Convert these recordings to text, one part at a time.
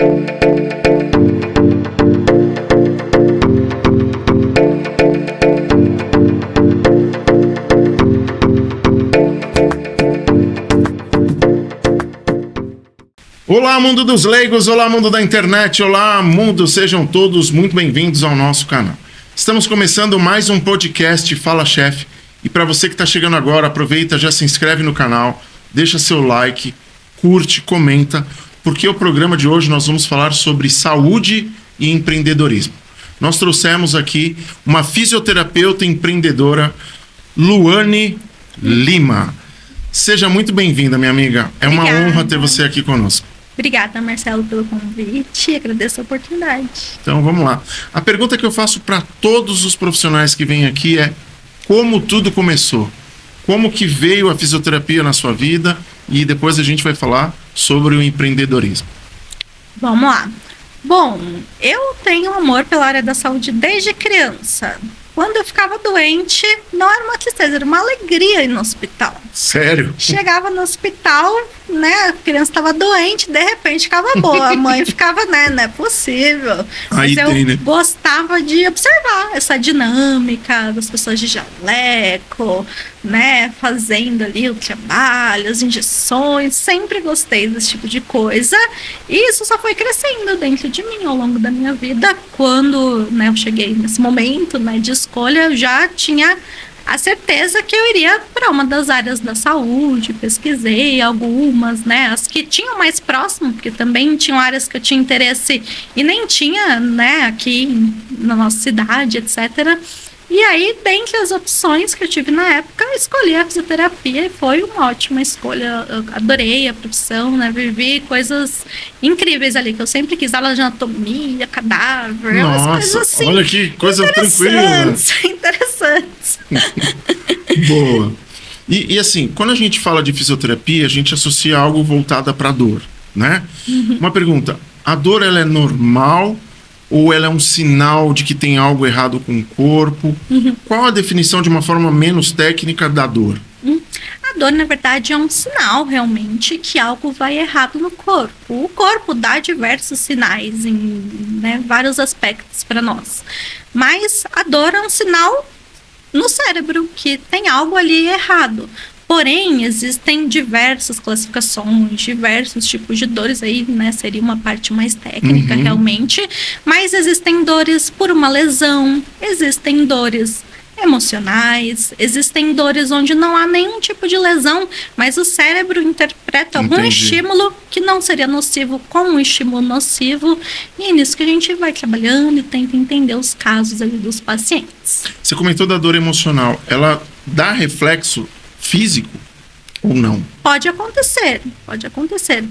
Olá, mundo dos leigos, olá, mundo da internet, olá, mundo, sejam todos muito bem-vindos ao nosso canal. Estamos começando mais um podcast Fala Chef, e para você que está chegando agora, aproveita, já se inscreve no canal, deixa seu like, curte, comenta, porque o programa de hoje nós vamos falar sobre saúde e empreendedorismo. Nós trouxemos aqui uma fisioterapeuta empreendedora, Luane Lima. Seja muito bem-vinda, minha amiga. É uma honra ter você aqui conosco. Obrigada, Marcelo, pelo convite. Agradeço a oportunidade. Então, vamos lá. A pergunta que eu faço para todos os profissionais que vêm aqui é: como tudo começou? Como que veio a fisioterapia na sua vida? E depois a gente vai falar sobre o empreendedorismo. Vamos lá. Bom, eu tenho amor pela área da saúde desde criança. Quando eu ficava doente, não era uma tristeza, era uma alegria ir no hospital. Sério? Chegava no hospital, né, a criança estava doente, de repente ficava boa, a mãe ficava, né, não é possível. Mas eu gostava de observar essa dinâmica das pessoas de jaleco, né, fazendo ali o trabalho, as injeções, sempre gostei desse tipo de coisa, e isso só foi crescendo dentro de mim ao longo da minha vida. Quando, né, eu cheguei nesse momento, né, de escolha, eu já tinha a certeza que eu iria para uma das áreas da saúde, pesquisei algumas, né, as que tinham mais próximo, porque também tinham áreas que eu tinha interesse e nem tinha, né, aqui na nossa cidade, etc. E aí, dentre as opções que eu tive na época, eu escolhi a fisioterapia e foi uma ótima escolha. Eu adorei a profissão, né? Vivi coisas incríveis ali, que eu sempre quis, aula de anatomia, cadáver, umas coisas assim. Olha que coisa tranquila. Interessantes. Boa. E assim, quando a gente fala de fisioterapia, a gente associa algo voltado para a dor, né? Uhum. Uma pergunta: a dor, ela é normal ou ela é um sinal de que tem algo errado com o corpo? Uhum. Qual a definição, de uma forma menos técnica, da dor? A dor, na verdade, é um sinal, realmente, que algo vai errado no corpo. O corpo dá diversos sinais em, né, vários aspectos para nós. Mas a dor é um sinal no cérebro que tem algo ali errado. Porém, existem diversas classificações, diversos tipos de dores aí, né? Seria uma parte mais técnica, realmente. Mas existem dores por uma lesão, existem dores emocionais, existem dores onde não há nenhum tipo de lesão, mas o cérebro interpreta algum estímulo que não seria nocivo com um estímulo nocivo, e é nisso que a gente vai trabalhando e tenta entender os casos ali dos pacientes. Você comentou da dor emocional, ela dá reflexo físico ou não? Pode acontecer, pode acontecer.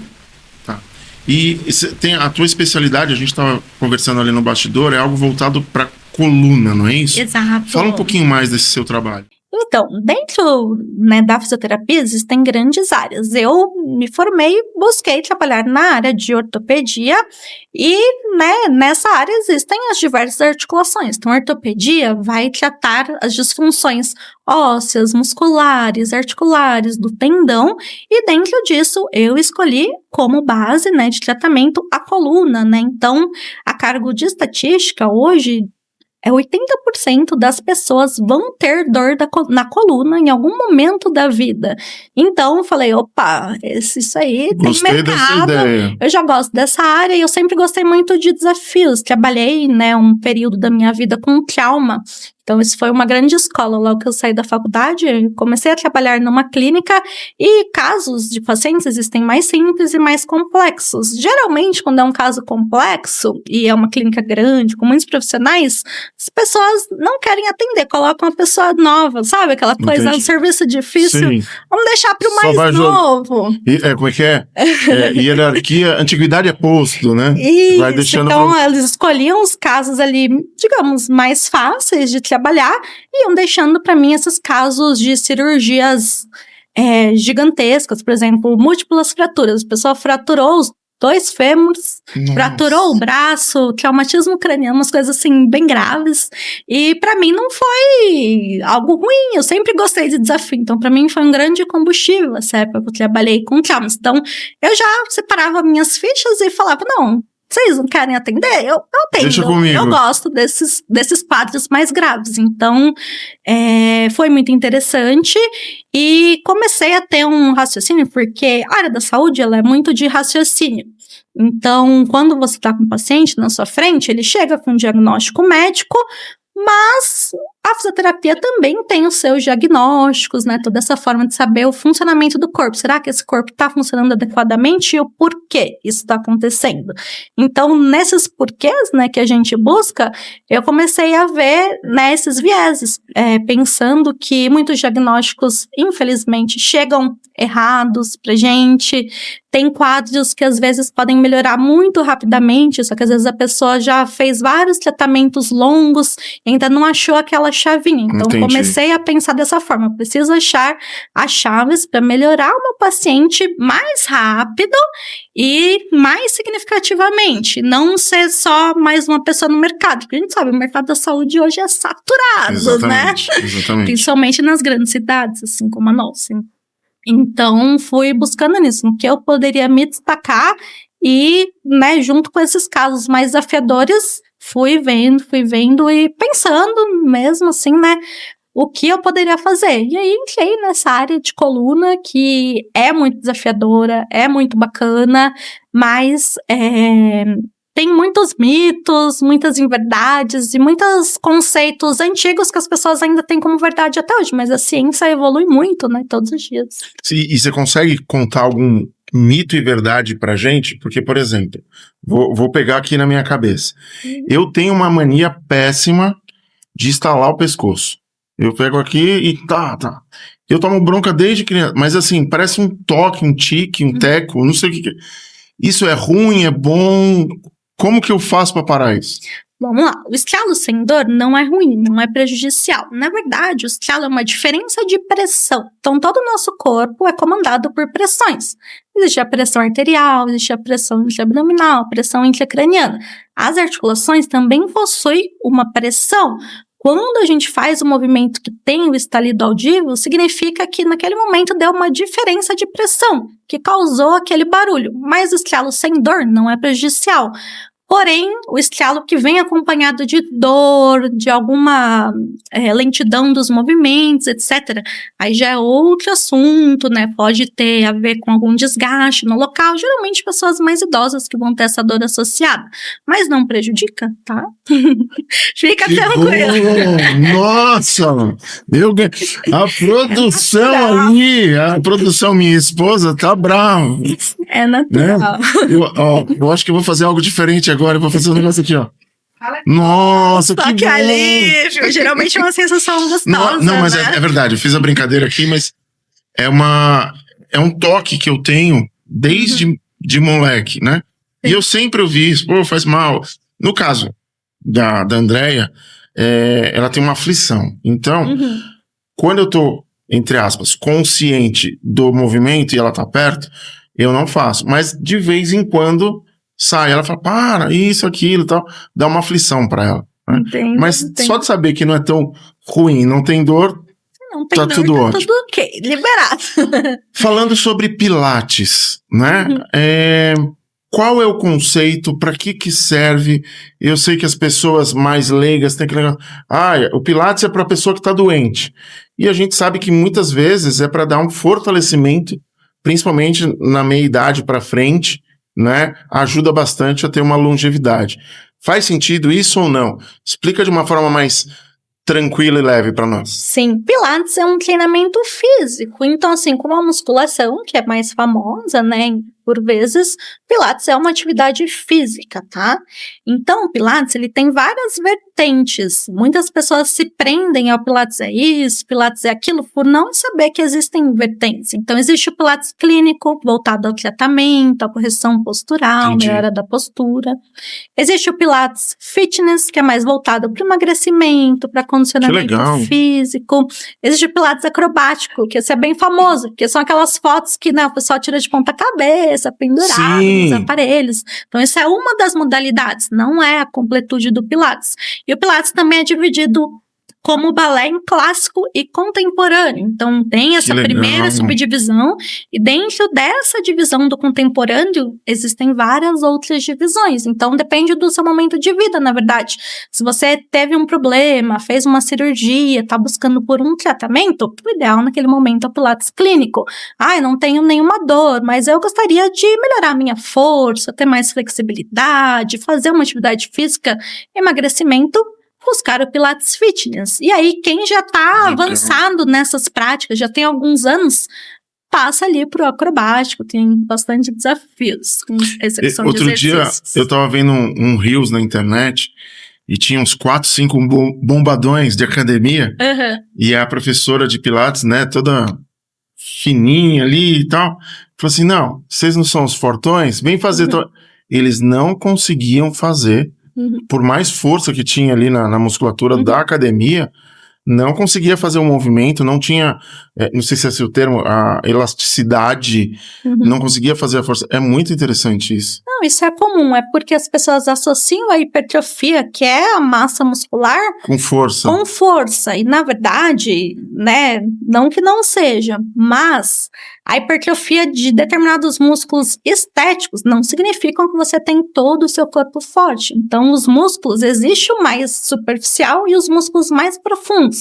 Tá. E tem a tua especialidade, a gente estava conversando ali no bastidor, é algo voltado para coluna, não é isso? Exato. Fala um pouquinho mais desse seu trabalho. Então, dentro, né, da fisioterapia existem grandes áreas. Eu me formei e busquei trabalhar na área de ortopedia e, né, nessa área existem as diversas articulações. Então, a ortopedia vai tratar as disfunções ósseas, musculares, articulares, do tendão, e dentro disso eu escolhi como base, né, de tratamento a coluna, né? Então, a cargo de estatística hoje, 80% das pessoas vão ter dor na coluna em algum momento da vida. Então, eu falei, opa, isso aí Gostei tem mercado. Dessa ideia. Eu já gosto dessa área e eu sempre gostei muito de desafios. Trabalhei, né, um período da minha vida com trauma. Então, isso foi uma grande escola. Logo que eu saí da faculdade, comecei a trabalhar numa clínica e casos de pacientes existem mais simples e mais complexos. Geralmente, quando é um caso complexo e é uma clínica grande, com muitos profissionais, as pessoas não querem atender, colocam uma pessoa nova, sabe? Aquela coisa, um serviço difícil. Sim. Vamos deixar para o mais novo. Como é que é? Hierarquia, antiguidade é posto, né? Isso, vai deixando então eles escolhiam os casos ali, digamos, mais fáceis de trabalhar e iam deixando para mim esses casos de cirurgias gigantescas, por exemplo, múltiplas fraturas. A pessoa fraturou os 2 fêmures, fraturou o braço, traumatismo craniano, umas coisas assim bem graves. E pra mim não foi algo ruim, eu sempre gostei de desafio. Então pra mim foi um grande combustível essa época que eu trabalhei com traumas. Então eu já separava minhas fichas e falava, não, Vocês não querem atender? Eu atendo. Deixa comigo. Eu gosto desses quadros mais graves. Então, foi muito interessante e comecei a ter um raciocínio, porque a área da saúde, ela é muito de raciocínio. Então, quando você está com um paciente na sua frente, ele chega com um diagnóstico médico, mas a fisioterapia também tem os seus diagnósticos, né? Toda essa forma de saber o funcionamento do corpo. Será que esse corpo está funcionando adequadamente e o porquê isso está acontecendo? Então, nesses porquês, né, que a gente busca, eu comecei a ver, né, esses vieses, pensando que muitos diagnósticos, infelizmente, chegam errados pra gente. Tem quadros que às vezes podem melhorar muito rapidamente, só que às vezes a pessoa já fez vários tratamentos longos e ainda não achou aquela chavinha. Então, Entendi. Comecei a pensar dessa forma. Preciso achar as chaves para melhorar o meu paciente mais rápido e mais significativamente. Não ser só mais uma pessoa no mercado. Porque a gente sabe, o mercado da saúde hoje é saturado, Exatamente. Principalmente nas grandes cidades, assim como a nossa. Então, fui buscando nisso, no que eu poderia me destacar e, né, junto com esses casos mais desafiadores, fui vendo e pensando mesmo assim, né, o que eu poderia fazer. E aí, entrei nessa área de coluna que é muito desafiadora, é muito bacana, mas tem muitos mitos, muitas inverdades e muitos conceitos antigos que as pessoas ainda têm como verdade até hoje, mas a ciência evolui muito, né, todos os dias. E você consegue contar algum mito e verdade pra gente? Porque, por exemplo, vou pegar aqui na minha cabeça. Eu tenho uma mania péssima de estalar o pescoço. Eu pego aqui e tá. Eu tomo bronca desde criança, mas assim, parece um toque, um tique, um teco, não sei o que é. Isso é ruim, é bom? Como que eu faço para parar isso? Vamos lá, o estralo sem dor não é ruim, não é prejudicial. Na verdade, o estralo é uma diferença de pressão. Então, todo o nosso corpo é comandado por pressões. Existe a pressão arterial, existe a pressão intra-abdominal, pressão intracraniana. As articulações também possuem uma pressão. Quando a gente faz um movimento que tem o estalido audível, significa que naquele momento deu uma diferença de pressão, que causou aquele barulho. Mas o estralo sem dor não é prejudicial. Porém, o estralo que vem acompanhado de dor, de alguma lentidão dos movimentos, etc., aí já é outro assunto, né? Pode ter a ver com algum desgaste no local. Geralmente, pessoas mais idosas que vão ter essa dor associada. Mas não prejudica, tá? Fica que tranquilo. Bom. Nossa! A produção ali, a produção, minha esposa, tá brava. É natural. Né? Eu acho que eu vou fazer algo diferente agora. Eu vou fazer um negócio aqui, ó. Nossa, só que alívio. Geralmente é uma sensação gostosa. Não, mas né? é verdade. Eu fiz a brincadeira aqui, mas é um toque que eu tenho desde de moleque, né? Sim. E eu sempre ouvi isso, pô, faz mal. No caso da Andréia, ela tem uma aflição. Então, quando eu tô, entre aspas, consciente do movimento e ela tá perto, eu não faço. Mas de vez em quando sai, ela fala, para, isso, aquilo e tal, dá uma aflição pra ela. Né? Entendo, mas só de saber que não é tão ruim, não tem dor, não tem tá dor, tudo tá ótimo. Tudo ok, liberado. Falando sobre Pilates, né? Qual é o conceito? Para que serve? Eu sei que as pessoas mais leigas têm que lembrar. O Pilates é para a pessoa que está doente. E a gente sabe que muitas vezes é para dar um fortalecimento, principalmente na meia-idade para frente, né? Ajuda bastante a ter uma longevidade. Faz sentido isso ou não? Explica de uma forma mais tranquila e leve para nós. Sim, Pilates é um treinamento físico. Então, assim, como a musculação, que é mais famosa, né, por vezes, Pilates é uma atividade física, tá? Então, o Pilates, ele tem várias vertentes. Muitas pessoas se prendem ao Pilates é isso, Pilates é aquilo, por não saber que existem vertentes. Então, existe o Pilates clínico, voltado ao tratamento, à correção postural, melhora da postura. Existe o Pilates fitness, que é mais voltado para o emagrecimento, para condicionamento físico. Existe o Pilates acrobático, que esse é bem famoso, que são aquelas fotos que, né, o pessoal tira de ponta cabeça, pendurado nos aparelhos. Então, essa é uma das modalidades, não é a completude do Pilates. E o Pilates também é dividido como balé em clássico e contemporâneo. Então, tem essa primeira subdivisão, e dentro dessa divisão do contemporâneo, existem várias outras divisões. Então, depende do seu momento de vida, na verdade. Se você teve um problema, fez uma cirurgia, está buscando por um tratamento, o ideal naquele momento é o Pilates clínico. Eu não tenho nenhuma dor, mas eu gostaria de melhorar a minha força, ter mais flexibilidade, fazer uma atividade física, emagrecimento, buscar o Pilates Fitness. E aí, quem já está avançado nessas práticas, já tem alguns anos, passa ali pro acrobático, tem bastante desafios com execução de exercícios. Outro dia, eu estava vendo um Reels na internet, e tinha uns 4, 5 bombadões de academia, e a professora de Pilates, né, toda fininha ali e tal, falou assim, não, vocês não são os fortões? Vem fazer... Eles não conseguiam fazer, por mais força que tinha ali na musculatura da academia, não conseguia fazer um movimento, não tinha, não sei se é esse o termo, a elasticidade, não conseguia fazer a força. É muito interessante isso. Não, isso é comum, é porque as pessoas associam a hipertrofia, que é a massa muscular, com força. Com força, e na verdade, né, não que não seja, mas a hipertrofia de determinados músculos estéticos não significa que você tem todo o seu corpo forte. Então, os músculos, existe o mais superficial e os músculos mais profundos.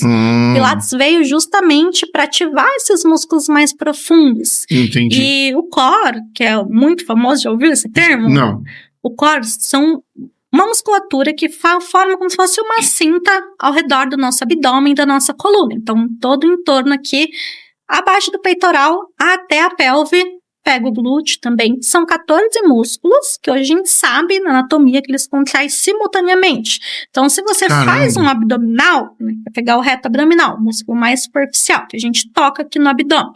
Pilates veio justamente para ativar esses músculos mais profundos. Entendi. E o core, que é muito famoso, já ouviu esse termo? Não. O core são uma musculatura que forma como se fosse uma cinta ao redor do nosso abdômen, da nossa coluna. Então, todo o entorno aqui, abaixo do peitoral até a pelve, pega o glúteo também. São 14 músculos que hoje a gente sabe na anatomia que eles contraem simultaneamente. Então, se você faz um abdominal, vai pegar o reto abdominal, o músculo mais superficial, que a gente toca aqui no abdômen.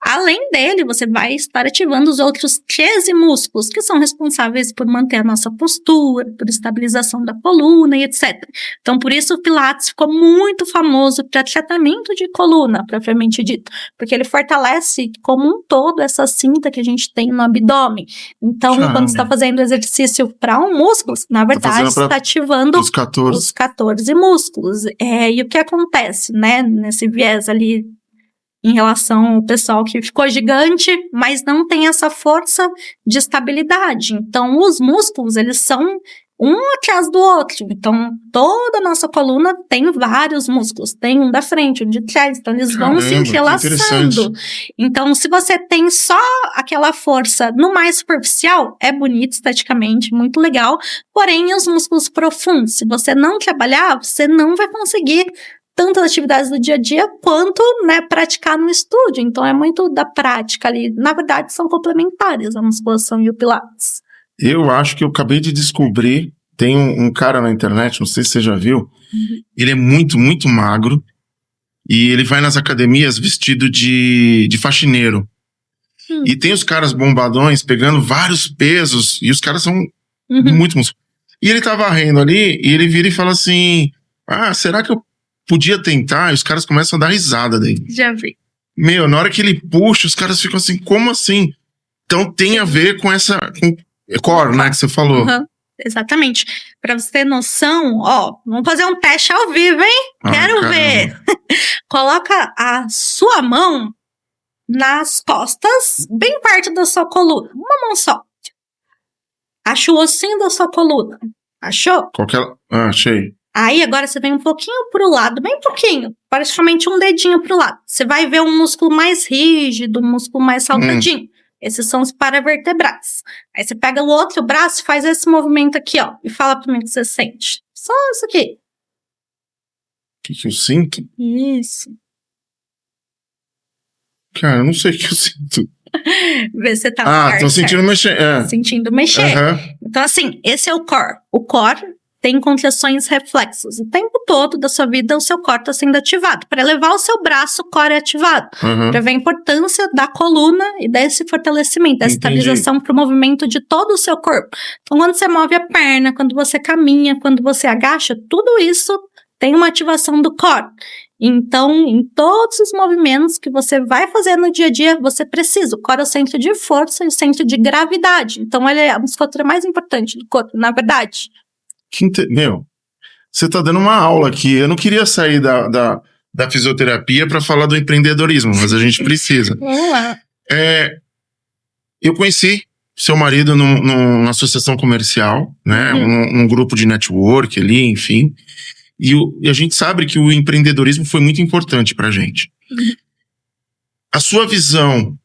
Além dele, você vai estar ativando os outros 13 músculos, que são responsáveis por manter a nossa postura, por estabilização da coluna e etc. Então, por isso o Pilates ficou muito famoso para tratamento de coluna, propriamente dito, porque ele fortalece como um todo essa cinta que a gente tem no abdômen. Então, quando você está fazendo exercício para um músculo, na verdade, você está ativando os 14 músculos. E o que acontece, né, nesse viés ali, em relação ao pessoal que ficou gigante, mas não tem essa força de estabilidade. Então, os músculos, eles são um atrás do outro. Então, toda a nossa coluna tem vários músculos. Tem um da frente, um de trás. Então, eles vão se entrelaçando. Então, se você tem só aquela força no mais superficial, é bonito esteticamente, muito legal. Porém, os músculos profundos, se você não trabalhar, você não vai conseguir tanto as atividades do dia a dia, quanto, né, praticar no estúdio. Então, é muito da prática ali. Na verdade, são complementares a musculação e o Pilates. Eu acho que eu acabei de descobrir, tem um cara na internet, não sei se você já viu, ele é muito, muito magro, e ele vai nas academias vestido de faxineiro. E tem os caras bombadões pegando vários pesos, e os caras são muito musculosos. E ele tá varrendo ali, e ele vira e fala assim, será que eu podia tentar? E os caras começam a dar risada daí. Já vi. Meu, na hora que ele puxa, os caras ficam assim, como assim? Então tem a ver com essa... com core, né, que você falou. Exatamente. Pra você ter noção, vamos fazer um teste ao vivo, hein? Quero ver. Coloca a sua mão nas costas, bem perto da sua coluna. Uma mão só. Acha o ossinho da sua coluna. Achou? Achei. Aí, agora você vem um pouquinho pro lado, bem pouquinho, praticamente um dedinho pro lado. Você vai ver um músculo mais rígido, um músculo mais saltadinho. Esses são os paravertebrais. Aí você pega o outro braço e faz esse movimento aqui, e fala pra mim o que você sente. Só isso aqui. O que eu sinto? Isso. Cara, eu não sei o que eu sinto. Vê se você tá tô sentindo mexer. Sentindo mexer. Então, assim, esse é o core. O core tem contrações reflexos. O tempo todo da sua vida, o seu core está sendo ativado. Para elevar o seu braço, o core é ativado. Para ver a importância da coluna e desse fortalecimento, dessa estabilização para o movimento de todo o seu corpo. Então, quando você move a perna, quando você caminha, quando você agacha, tudo isso tem uma ativação do core. Então, em todos os movimentos que você vai fazer no dia a dia, você precisa. O core é o centro de força e o centro de gravidade. Então, ele é a musculatura mais importante do corpo, na verdade. Meu, Você tá dando uma aula aqui. Eu não queria sair da fisioterapia para falar do empreendedorismo, mas a gente precisa. Vamos lá. Eu conheci seu marido numa associação comercial, né? Num grupo de network ali, enfim. E a gente sabe que o empreendedorismo foi muito importante pra gente. A sua visão,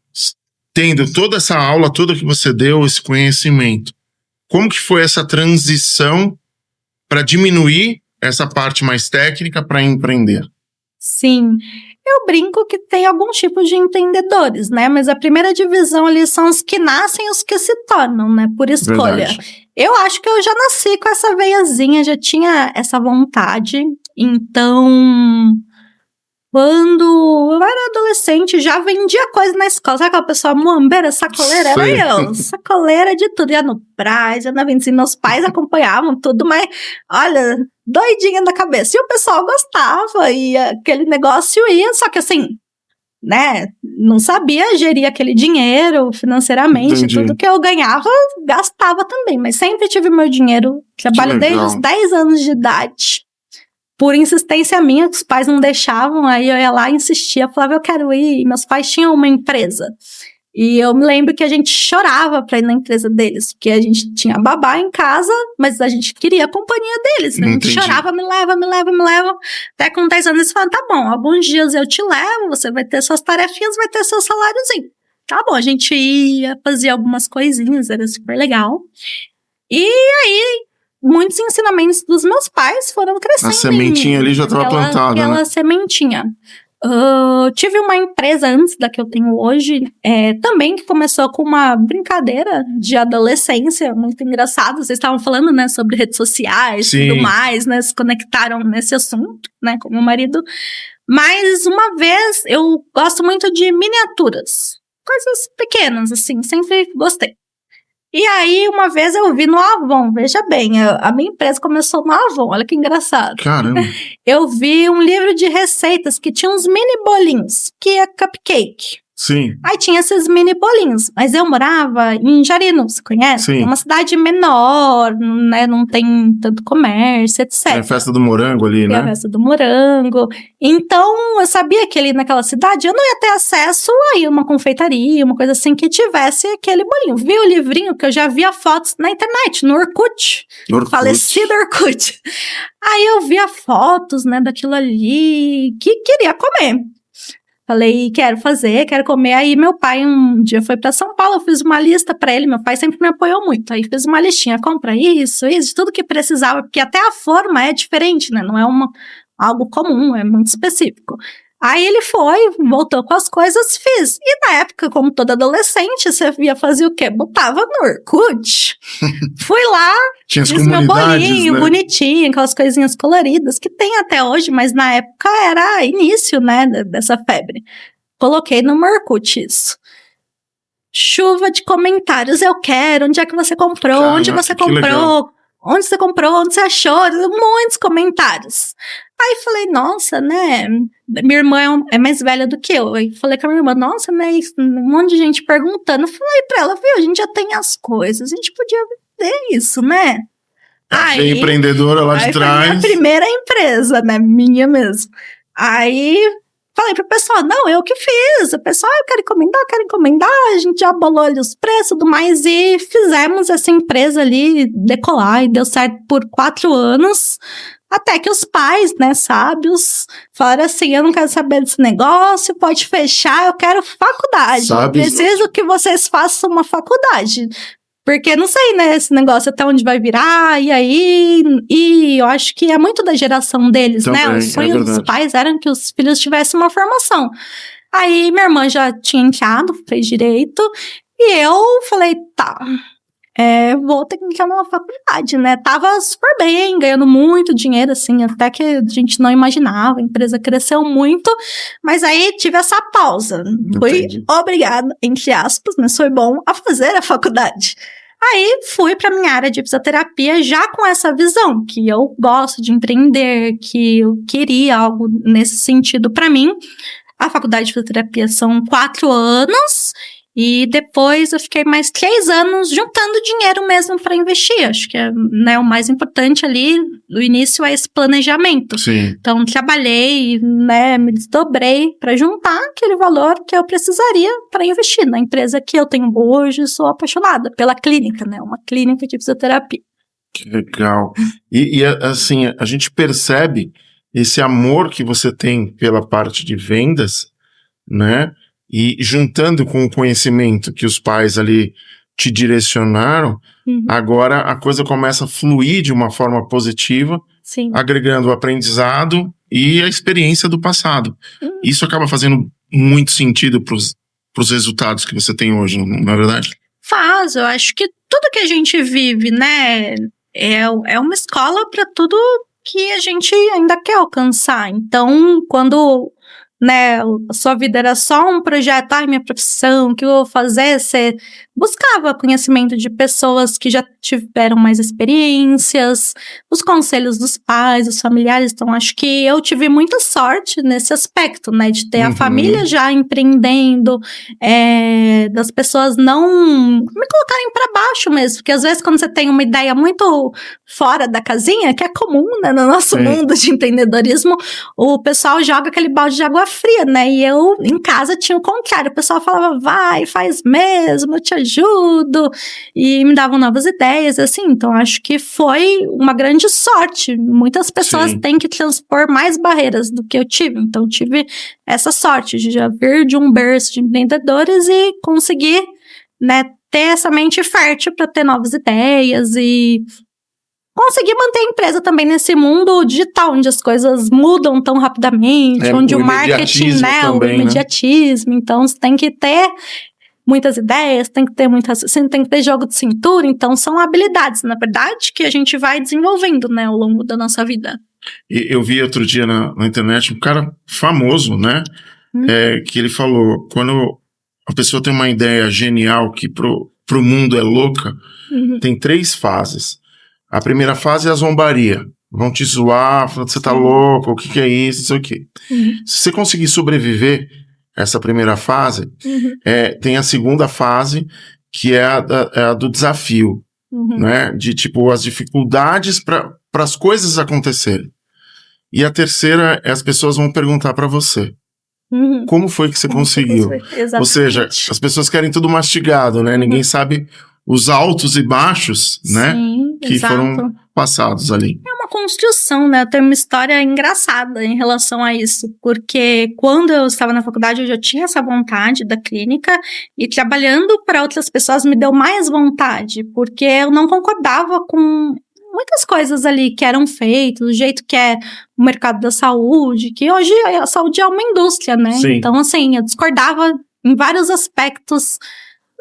tendo toda essa aula, toda que você deu, esse conhecimento, como que foi essa transição para diminuir essa parte mais técnica para empreender? Sim, eu brinco que tem alguns tipos de empreendedores, né? Mas a primeira divisão ali são os que nascem e os que se tornam, né? Por escolha. Verdade. Eu acho que eu já nasci com essa veiazinha, já tinha essa vontade. Então, quando eu era adolescente, já vendia coisa na escola. Sabe aquela pessoa muambeira, sacoleira? Era eu, sacoleira de tudo. Ia no Brás, ia na Vendinha. Meus pais acompanhavam tudo, mas, olha, doidinha na cabeça. E o pessoal gostava, e aquele negócio ia, só que assim, né, não sabia gerir aquele dinheiro financeiramente. Entendi. Tudo que eu ganhava, gastava também. Mas sempre tive meu dinheiro. Trabalho desde os 10 anos de idade. Por insistência minha, que os pais não deixavam, aí eu ia lá e insistia, falava, eu quero ir. E meus pais tinham uma empresa. E eu me lembro que a gente chorava pra ir na empresa deles, porque a gente tinha babá em casa, mas a gente queria a companhia deles. A gente chorava, me leva. Até com 10 anos eles falavam, tá bom, alguns dias eu te levo, você vai ter suas tarefinhas, vai ter seu saláriozinho. Tá bom, a gente ia, fazia algumas coisinhas, era super legal. E aí, muitos ensinamentos dos meus pais foram crescendo. A sementinha ali já estava plantada, né? Aquela sementinha. Tive uma empresa antes da que eu tenho hoje, também que começou com uma brincadeira de adolescência, muito engraçado. Vocês estavam falando, né, sobre redes sociais e tudo mais, né, se conectaram nesse assunto, né, com meu marido. Mas uma vez, eu gosto muito de miniaturas, coisas pequenas, assim, sempre gostei. E aí, uma vez eu vi no Avon, veja bem, a minha empresa começou no Avon, olha que engraçado. Caramba! Eu vi um livro de receitas que tinha uns mini bolinhos, que é cupcake. Sim. Aí tinha esses mini bolinhos, mas eu morava em Jarinu, você conhece? Sim. É uma cidade menor, né, não tem tanto comércio, etc. É a festa do morango ali, né? É a festa do morango. Então, eu sabia que ali naquela cidade eu não ia ter acesso a ir uma confeitaria, uma coisa assim, que tivesse aquele bolinho. Vi o livrinho, que eu já via fotos na internet, no Orkut. Falecido Orkut. Aí eu via fotos, né, daquilo ali, que queria comer. Falei, quero comer. Aí meu pai um dia foi pra São Paulo, eu fiz uma lista pra ele, meu pai sempre me apoiou muito. Aí fiz uma listinha, compra isso, tudo que precisava, porque até a forma é diferente, né? Não é algo comum, é muito específico. Aí ele foi, voltou com as coisas, fiz. E na época, como toda adolescente, você ia fazer o quê? Botava no Orkut. Fui lá, tinha as fiz meu bolinho, né, bonitinho, aquelas coisinhas coloridas, que tem até hoje, mas na época era início, né, dessa febre. Coloquei no Orkut isso. Chuva de comentários, eu quero, onde é que você comprou, onde você comprou, onde você comprou, onde você achou, muitos comentários. Aí falei, nossa, né, minha irmã é mais velha do que eu. Aí falei com a minha irmã, nossa, né, um monte de gente perguntando. Falei pra ela, viu, a gente já tem as coisas, a gente podia vender isso, né? Aí, empreendedora lá de trás. Foi a primeira empresa, né, minha mesmo. Aí falei pro pessoal, não, eu que fiz. O pessoal, eu quero encomendar. A gente já bolou ali os preços e tudo mais e fizemos essa empresa ali decolar e deu certo por 4 anos. Até que os pais, né, sábios, falaram assim, eu não quero saber desse negócio, pode fechar, eu quero faculdade. Sábios. Preciso que vocês façam uma faculdade. Porque não sei, né, esse negócio até onde vai virar, e aí, eu acho que é muito da geração deles, também, né? O sonho dos pais era que os filhos tivessem uma formação. Aí minha irmã já tinha entrado, fez direito, e eu falei, tá, vou ter que entrar numa faculdade, né? Tava super bem, ganhando muito dinheiro, assim, até que a gente não imaginava, a empresa cresceu muito, mas aí tive essa pausa. Fui obrigada, entre aspas, mas foi bom, a fazer a faculdade. Aí fui para minha área de fisioterapia já com essa visão, que eu gosto de empreender, que eu queria algo nesse sentido para mim. A faculdade de fisioterapia são 4 anos, E depois eu fiquei mais 3 anos juntando dinheiro mesmo para investir. Acho que né, o mais importante ali no início é esse planejamento. Sim. Então, trabalhei, né, me desdobrei para juntar aquele valor que eu precisaria para investir na empresa que eu tenho hoje. Sou apaixonada pela clínica, né? Uma clínica de fisioterapia. Que legal. E assim, a gente percebe esse amor que você tem pela parte de vendas, né? E juntando com o conhecimento que os pais ali te direcionaram, agora a coisa começa a fluir de uma forma positiva, Sim. agregando o aprendizado e a experiência do passado. Isso acaba fazendo muito sentido para os resultados que você tem hoje, não é verdade? Faz, eu acho que tudo que a gente vive, né, é uma escola para tudo que a gente ainda quer alcançar. Então, quando, né, a sua vida era só um projeto, minha profissão, o que eu vou fazer, você buscava conhecimento de pessoas que já tiveram mais experiências, os conselhos dos pais, dos familiares. Então, acho que eu tive muita sorte nesse aspecto, né, de ter a família já empreendendo, das pessoas não me colocarem para baixo mesmo, porque às vezes quando você tem uma ideia muito fora da casinha, que é comum, né, no nosso mundo de empreendedorismo, o pessoal joga aquele balde de água fria, né, e eu em casa tinha o contrário, o pessoal falava, vai, faz mesmo, eu te ajudo, e me davam novas ideias, assim. Então acho que foi uma grande sorte. Muitas pessoas têm que transpor mais barreiras do que eu tive, então tive essa sorte de já vir de um berço de empreendedores e conseguir, né, ter essa mente fértil para ter novas ideias e conseguir manter a empresa também nesse mundo digital, onde as coisas mudam tão rapidamente, onde o marketing, né, também, o imediatismo, né? Então você tem que ter muitas ideias, tem que ter jogo de cintura, então são habilidades, na verdade, que a gente vai desenvolvendo, né, ao longo da nossa vida. E eu vi outro dia na internet um cara famoso, né, que ele falou, quando a pessoa tem uma ideia genial que pro mundo é louca, tem 3 fases. A primeira fase é a zombaria. Vão te zoar, falando que você tá louco, o que é isso, isso aqui. Se você conseguir sobreviver essa primeira fase, tem a segunda fase, que é a do desafio, né? De, tipo, as dificuldades para as coisas acontecerem. E a terceira é as pessoas vão perguntar para você. Como foi que você conseguiu? Ou seja, as pessoas querem tudo mastigado, né? Ninguém sabe os altos e baixos, né? Que foram passados ali. É uma construção, né? Eu tenho uma história engraçada em relação a isso, porque quando eu estava na faculdade eu já tinha essa vontade da clínica e trabalhando para outras pessoas me deu mais vontade, porque eu não concordava com muitas coisas ali que eram feitas, o jeito que é o mercado da saúde, que hoje a saúde é uma indústria, né? Sim. Então, assim, eu discordava em vários aspectos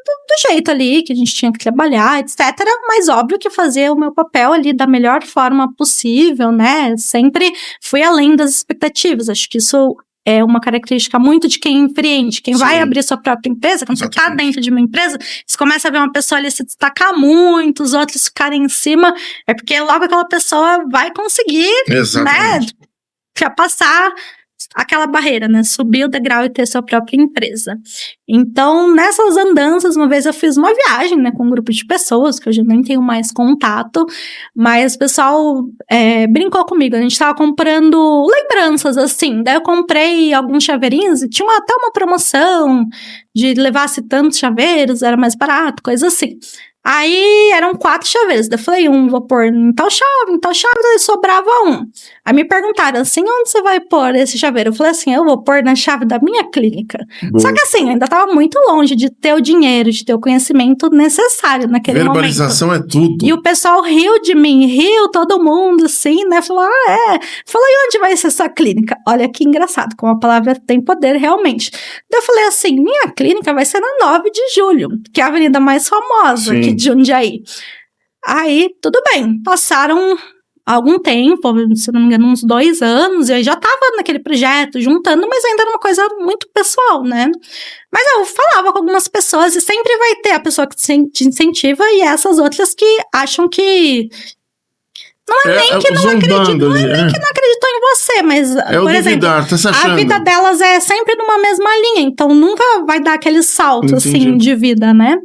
do jeito ali que a gente tinha que trabalhar, etc. Mas óbvio que fazer o meu papel ali da melhor forma possível, né? Sempre fui além das expectativas. Acho que isso é uma característica muito de quem empreende. Quem vai abrir sua própria empresa, quando você está dentro de uma empresa, você começa a ver uma pessoa ali se destacar muito, os outros ficarem em cima, é porque logo aquela pessoa vai conseguir, né, passar aquela barreira, né, subir o degrau e ter sua própria empresa. Então, nessas andanças, uma vez eu fiz uma viagem, né, com um grupo de pessoas, que eu já nem tenho mais contato, mas o pessoal brincou comigo, a gente tava comprando lembranças, assim, daí eu comprei alguns chaveirinhos e tinha até uma promoção de levasse tantos chaveiros, era mais barato, coisa assim. Aí eram 4 chaveiros, daí eu falei, vou pôr em tal chave, daí sobrava um. Aí me perguntaram assim, onde você vai pôr esse chaveiro? Eu falei assim, eu vou pôr na chave da minha clínica. Só que assim, ainda tava muito longe de ter o dinheiro, de ter o conhecimento necessário naquele momento. Verbalização é tudo. E o pessoal riu de mim, riu todo mundo, assim, né? Falou, Falou, e onde vai ser sua clínica? Olha que engraçado, como a palavra tem poder realmente. Daí eu falei assim, minha clínica vai ser na 9 de julho, que é a avenida mais famosa aqui de Jundiaí. Aí, tudo bem, passaram algum tempo, se não me engano, uns 2 anos, eu já tava naquele projeto, juntando, mas ainda era uma coisa muito pessoal, né? Mas eu falava com algumas pessoas e sempre vai ter a pessoa que te incentiva e essas outras que acham que Não é nem que não acreditou, que não acreditou em você, mas, por exemplo, a vida delas é sempre numa mesma linha, então nunca vai dar aquele salto, assim, de vida, né?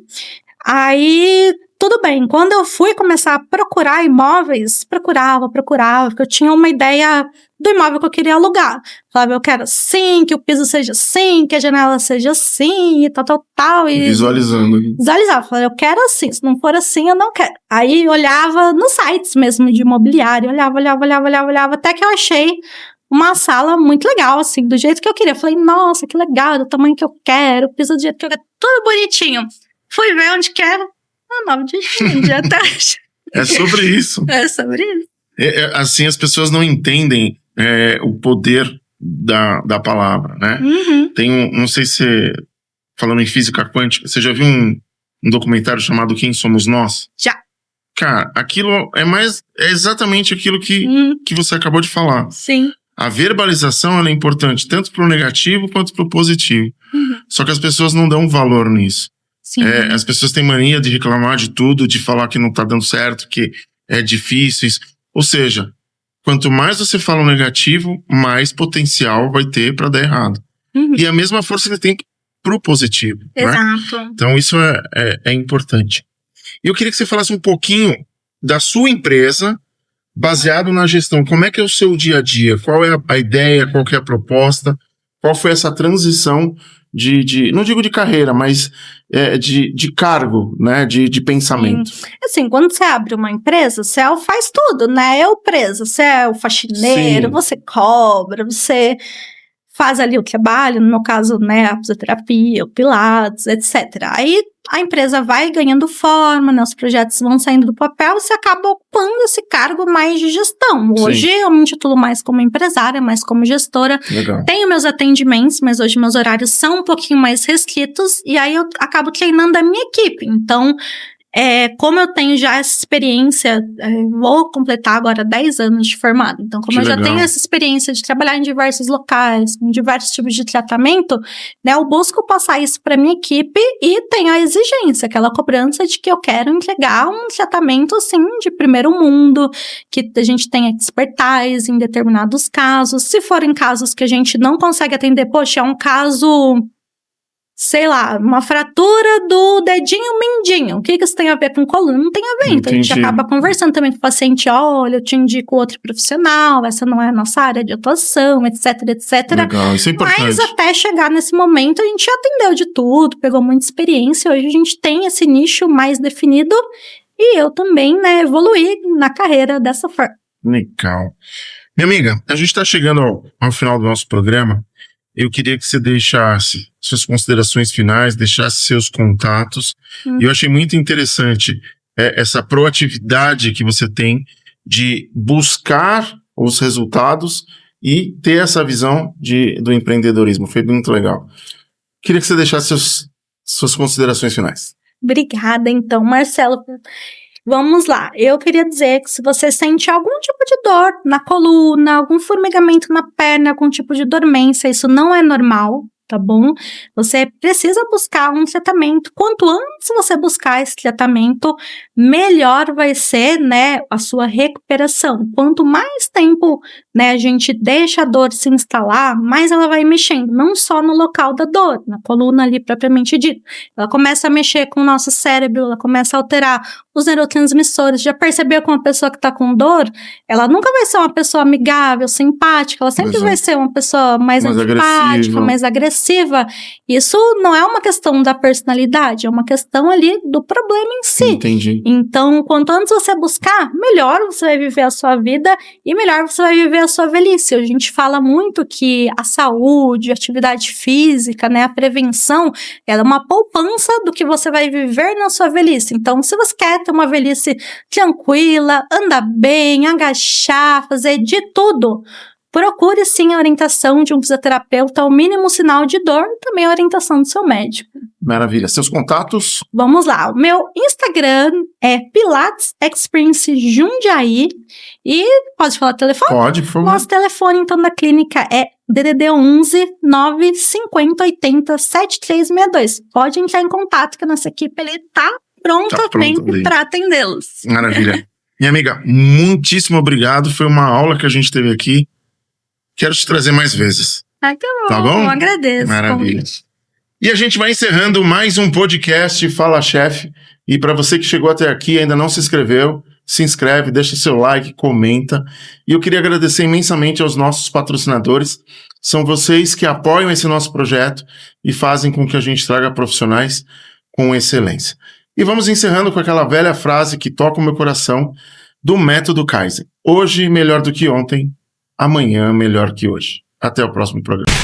Aí, tudo bem, quando eu fui começar a procurar imóveis, procurava, porque eu tinha uma ideia do imóvel que eu queria alugar. Falava, eu quero assim, que o piso seja assim, que a janela seja assim, e tal. E visualizava, falava, eu quero assim, se não for assim, eu não quero. Aí olhava nos sites mesmo de imobiliário, olhava, até que eu achei uma sala muito legal, assim, do jeito que eu queria. Falei, nossa, que legal, do tamanho que eu quero, o piso do jeito que eu quero, tudo bonitinho. Fui ver onde quero, 9 de junho, dia tarde. É sobre isso. É sobre isso. Assim, as pessoas não entendem o poder da palavra, né? Tem não sei se falando em física quântica, você já viu um documentário chamado Quem Somos Nós? Já. Cara, aquilo é exatamente aquilo que você acabou de falar. Sim. A verbalização ela é importante tanto para o negativo quanto para o positivo. Só que as pessoas não dão valor nisso. Sim. As pessoas têm mania de reclamar de tudo, de falar que não tá dando certo, que é difícil. Ou seja, quanto mais você fala o negativo, mais potencial vai ter para dar errado. E a mesma força que tem pro positivo. Exato. Né? Então isso é importante. E eu queria que você falasse um pouquinho da sua empresa, baseado na gestão. Como é que é o seu dia a dia? Qual é a ideia? Qual que é a proposta? Qual foi essa transição não digo de carreira, mas de cargo, né, de pensamento. Assim, quando você abre uma empresa, você faz tudo, né, é o preso, você é o faxineiro, você cobra, você faz ali o trabalho, no meu caso, né, a fisioterapia, o pilates, etc. Aí a empresa vai ganhando forma, né, os projetos vão saindo do papel, você acaba ocupando esse cargo mais de gestão. Hoje eu me intitulo mais como empresária, mais como gestora. Legal. Tenho meus atendimentos, mas hoje meus horários são um pouquinho mais restritos e aí eu acabo treinando a minha equipe. Então, como eu tenho já essa experiência, vou completar agora 10 anos de formado. Então, como eu já tenho essa experiência de trabalhar em diversos locais, com diversos tipos de tratamento, né, eu busco passar isso para minha equipe e tenho a exigência, aquela cobrança de que eu quero entregar um tratamento, assim, de primeiro mundo, que a gente tenha expertise em determinados casos. Se forem casos que a gente não consegue atender, poxa, é um caso... sei lá, uma fratura do dedinho mindinho. O que isso tem a ver com coluna? Não tem a ver. Então, a gente acaba conversando também com o paciente. Olha, eu te indico outro profissional, essa não é a nossa área de atuação, etc, etc. Legal, isso é importante. Mas até chegar nesse momento, a gente atendeu de tudo, pegou muita experiência. Hoje a gente tem esse nicho mais definido e eu também, né, evoluí na carreira dessa forma. Legal. Minha amiga, a gente está chegando ao final do nosso programa. Eu queria que você deixasse suas considerações finais, deixasse seus contatos. E eu achei muito interessante essa proatividade que você tem de buscar os resultados e ter essa visão do empreendedorismo. Foi muito legal. Queria que você deixasse suas considerações finais. Obrigada, então, Marcelo. Vamos lá, eu queria dizer que se você sente algum tipo de dor na coluna, algum formigamento na perna, algum tipo de dormência, isso não é normal, tá bom? Você precisa buscar um tratamento. Quanto antes você buscar esse tratamento, melhor vai ser, né, a sua recuperação. Quanto mais tempo, né, a gente deixa a dor se instalar, mais ela vai mexendo, não só no local da dor, na coluna ali propriamente dito. Ela começa a mexer com o nosso cérebro, ela começa a alterar os neurotransmissores. Já percebeu que uma pessoa que tá com dor, ela nunca vai ser uma pessoa amigável, simpática, ela sempre vai ser uma pessoa mais antipática, mais agressiva. Isso não é uma questão da personalidade, é uma questão ali do problema em si. Entendi. Então, quanto antes você buscar, melhor você vai viver a sua vida e melhor você vai viver a sua velhice. A gente fala muito que a saúde, a atividade física, né, a prevenção, ela é uma poupança do que você vai viver na sua velhice. Então, se você quer ter uma velhice tranquila, andar bem, agachar, fazer de tudo, procure sim a orientação de um fisioterapeuta, ao mínimo sinal de dor, e também a orientação do seu médico. Maravilha. Seus contatos? Vamos lá. O meu Instagram é Pilates Experience Jundiaí. E pode falar o telefone? Pode, por favor. Nosso telefone, então, da clínica é DDD 11 950 80 7362. Pode entrar em contato que a nossa equipe está pronta para atendê-los. Maravilha. Minha amiga, muitíssimo obrigado. Foi uma aula que a gente teve aqui. Quero te trazer mais vezes. Ah, que bom. Tá bom? Eu agradeço. Maravilha. E a gente vai encerrando mais um podcast Fala Chef. E para você que chegou até aqui e ainda não se inscreveu, se inscreve, deixa seu like, comenta. E eu queria agradecer imensamente aos nossos patrocinadores. São vocês que apoiam esse nosso projeto e fazem com que a gente traga profissionais com excelência. E vamos encerrando com aquela velha frase que toca o meu coração do método Kaizen. Hoje melhor do que ontem, amanhã melhor que hoje. Até o próximo programa.